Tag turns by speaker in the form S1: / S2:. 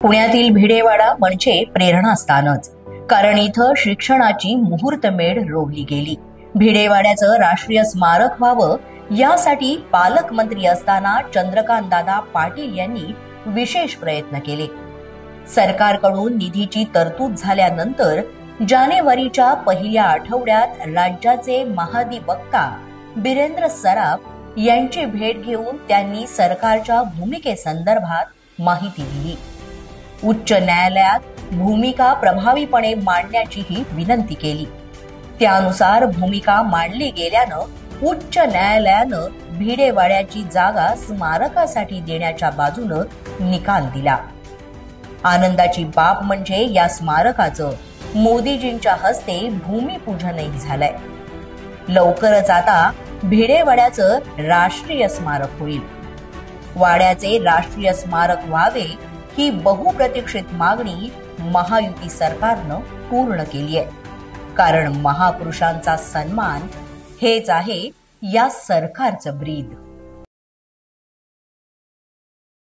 S1: पुण्यातील भिडेवाडा म्हणजे प्रेरणास्थानच, कारण इथं शिक्षणाची मुहूर्तमेढ रोवली गेली. भिडेवाड्याचं राष्ट्रीय स्मारक व्हावं यासाठी पालकमंत्री असताना चंद्रकांतदादा पाटील यांनी विशेष प्रयत्न केले. सरकारकडून निधीची तरतूद झाल्यानंतर जानेवारीच्या पहिल्या आठवड्यात राज्याचे महाधिवक्ता बिरेंद्र सराफ यांची भेट घेऊन त्यांनी सरकारच्या भूमिकेसंदर्भात माहिती दिली. उच्च न्यायालयात भूमिका प्रभावीपणे मांडण्याचीही विनंती केली. त्यानुसार भूमिका मांडली गेल्यानं उच्च न्यायालयानं भिडेवाड्याची जागा स्मारकासाठी देण्याच्या बाजूनं निकाल दिला. आनंदाची बाब म्हणजे या स्मारकाचं मोदीजींच्या हस्ते भूमिपूजनही झालंय. लवकरच आता भिडेवाड्याचं राष्ट्रीय स्मारक होईल. वाड्याचे राष्ट्रीय स्मारक व्हावे ही बहुप्रतीक्षित मागणी महायुती सरकारनं पूर्ण केली आहे. कारण महापुरुषांचा सन्मान हेच आहे या सरकारचं ब्रीद.